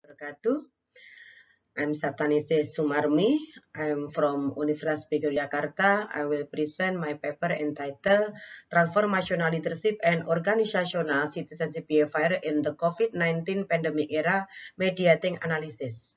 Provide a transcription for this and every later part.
wabarakatuh. I'm Saptanisi Sumarmi. I'm from Universitas Bigor Jakarta. I will present my paper entitled Transformational Leadership and Organizational Citizenship Behavior in the COVID-19 Pandemic Era Mediating Analysis.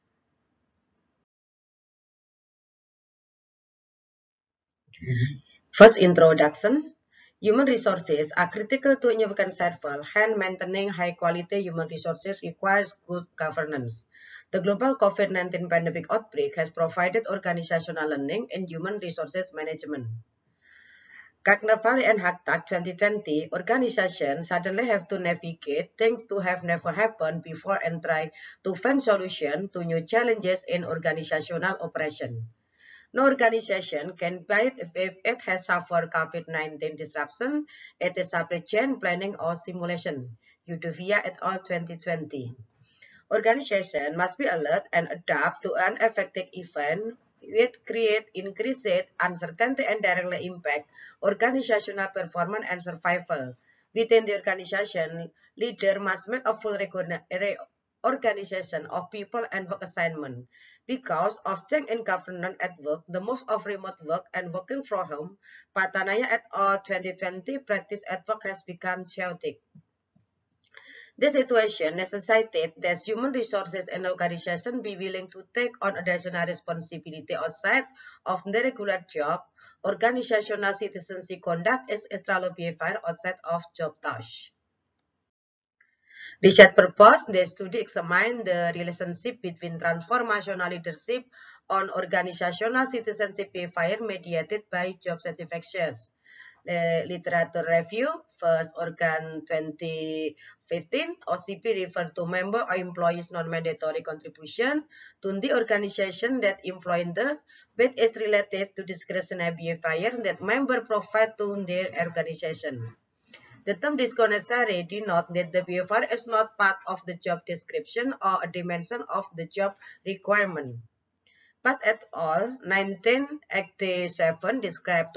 First introduction. Human resources are critical to innovation survival, hence maintaining high-quality human resources requires good governance. The global COVID-19 pandemic outbreak has provided organizational learning in human resources management. Carnaval and Hacktack 2020, organizations suddenly have to navigate things to have never happened before and try to find solutions to new challenges in organizational operation. No organization can buy it if it has suffered COVID-19 disruption. It is supply chain planning or simulation. Udovia et al. 2020. Organization must be alert and adapt to unexpected event which create increased uncertainty and directly impact organizational performance and survival. Within the organization, leader must make a full organization of people and work assignment. Because of change in governance at work, the most of remote work and working from home, Patanaya et al. 2020 practice at work has become chaotic. This situation necessitated that human resources and organizations be willing to take on additional responsibility outside of the regular job. Organizational citizenship conduct is extra behavior outside of job tasks. Research purpose, the study examined the relationship between transformational leadership on organizational citizenship behavior mediated by job satisfactions. The literature review, first organ 2015, OCP referred to member or employees non-mandatory contribution to the organization that employ the, which is related to discretionary behavior that member provide to their organization. The term discretionary denotes that the behavior is not part of the job description or a dimension of the job requirement. Pass et al. 1987 describe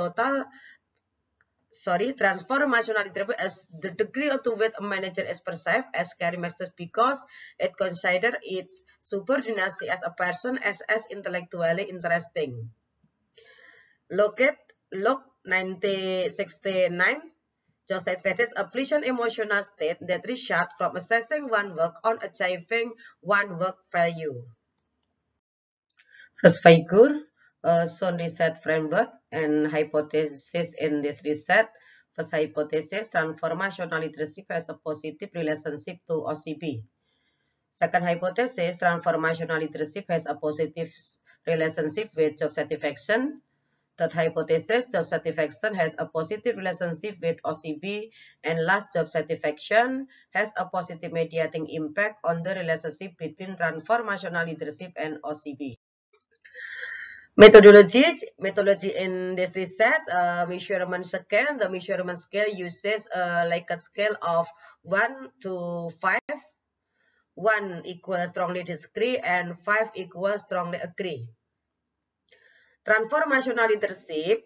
transformational leadership as the degree to which a manager is perceived as carrying messages because it considers its subordinacy as a person as intellectually interesting. Look 1969. Joseph Vettis application emotional state that result from assessing one work on achieving one work value. First figure, shown research framework and hypothesis in this research. First hypothesis, transformational leadership has a positive relationship to OCB. Second hypothesis, transformational leadership has a positive relationship with job satisfaction. Third hypothesis, job satisfaction has a positive relationship with OCB, and last, job satisfaction has a positive mediating impact on the relationship between transformational leadership and OCB. Methodology in this research, measurement scale. The measurement scale uses a Likert scale of 1 to 5. 1 equals strongly disagree and 5 equals strongly agree. Transformational leadership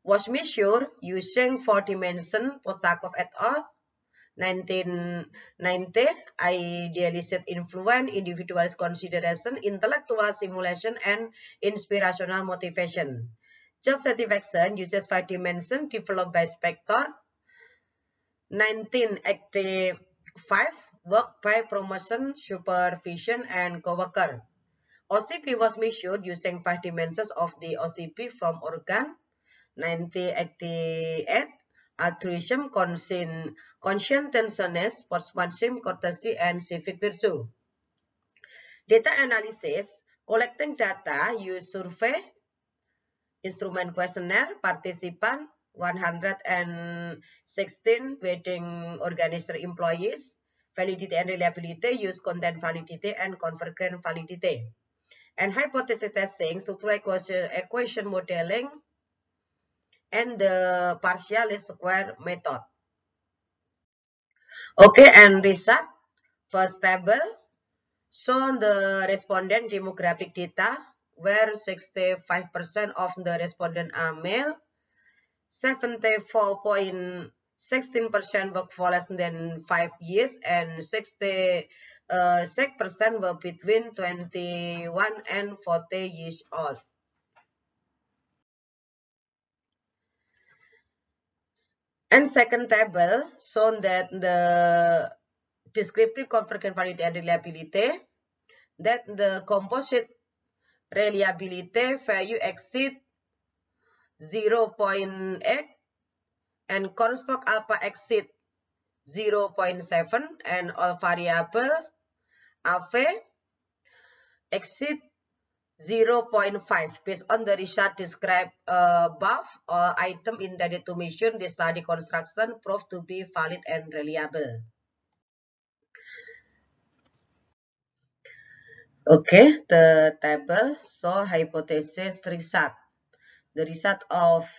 was measured using 4 dimensions. Potsakov et al. 1990, idealistic influence, individualist consideration, intellectual simulation, and inspirational motivation. Job satisfaction uses 5 dimensions developed by Spector. 1985, work by promotion, supervision, and coworker. OCP was measured using 5 dimensions of the OCP from organ. 1988, altruism, conscientiousness, sportsmanship, courtesy, and civic virtue. Data analysis, collecting data, use survey, instrument questionnaire, participant, 116 wedding organizer employees, validity and reliability, use content validity and convergent validity. And hypothesis testing, structural equation modeling, and the partial least square method. Okay, and result. First table show the respondent demographic data where 65% of the respondents are male, 74.8% 16% work for less than 5 years, and 6% were between 21 and 40 years old. And second table shown that the descriptive convergent validity and reliability, that the composite reliability value exceed 0.8 and Cornspock alpha exceed 0.7 and all variable AV exceed 0.5. Based on the result described above, all items intended to measure the study construction proved to be valid and reliable. Okay, the table show hypothesis result. The result of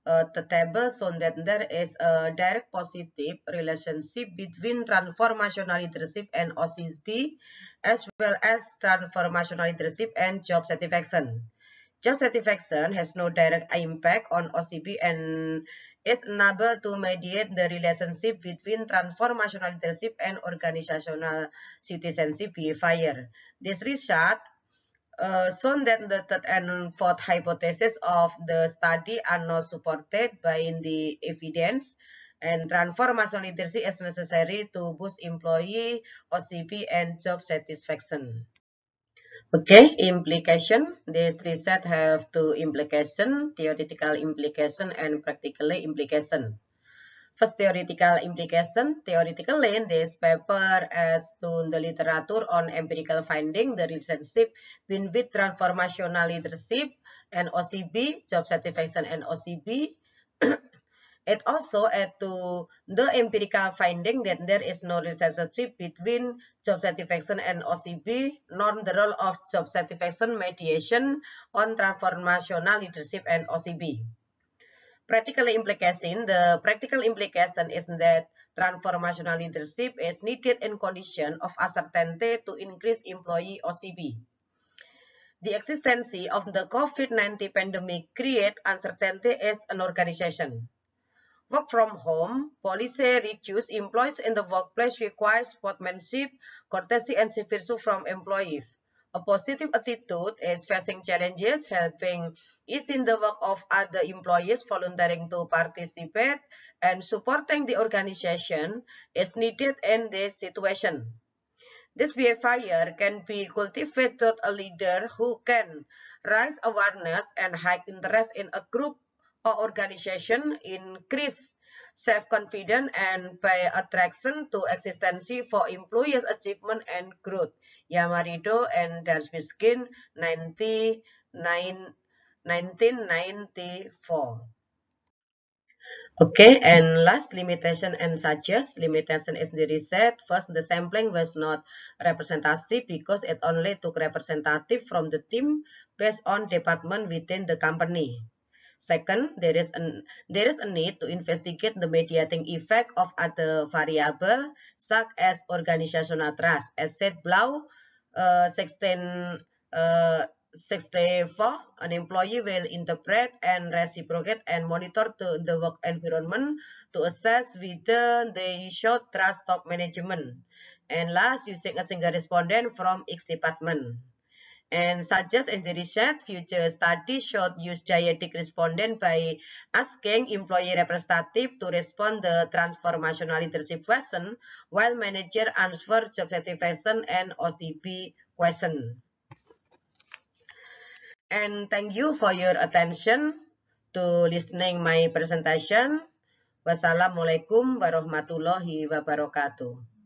the table shown that there is a direct positive relationship between transformational leadership and OCB, as well as transformational leadership and job satisfaction. Job satisfaction has no direct impact on OCB and is unable to mediate the relationship between transformational leadership and organizational citizenship behavior. This result shown that the third and fourth hypothesis of the study are not supported by the evidence, and transformational leadership is necessary to boost employee OCB and job satisfaction. Okay, implication. This research have two implication, theoretical implication and practical implication. First, theoretical implication. Theoretically, this paper adds to the literature on empirical finding the relationship between transformational leadership and OCB, job satisfaction and OCB. It also adds to the empirical finding that there is no relationship between job satisfaction and OCB, nor the role of job satisfaction mediation on transformational leadership and OCB. Practical implication. The practical implication is that transformational leadership is needed in condition of uncertainty to increase employee OCB. The existence of the COVID-19 pandemic creates uncertainty as an organization. Work from home policy reduce employees in the workplace requires sportsmanship, courtesy, and civism from employees. A positive attitude is facing challenges, helping ease in the work of other employees, volunteering to participate, and supporting the organization is needed in this situation. This behavior can be cultivated a leader who can raise awareness and high interest in a group or organization, increase self-confidence, and pay attention to existence for employees' achievement and growth. Yamarido and Darsbiskin, 1994. Okay, and last, limitation and suggest. Limitation is the research. First, the sampling was not representative because it only took representative from the team based on department within the company. Second, there is a need to investigate the mediating effect of other variables such as organizational trust. As said below, 64, an employee will interpret and reciprocate and monitor the work environment to assess whether they should trust top management. And last, using a single respondent from each department. And suggest in the research, future studies should use dyadic respondent by asking employee representative to respond the transformational leadership question while manager answer job satisfaction and OCB question. And thank you for your attention to listening my presentation. Wassalamualaikum warahmatullahi wabarakatuh.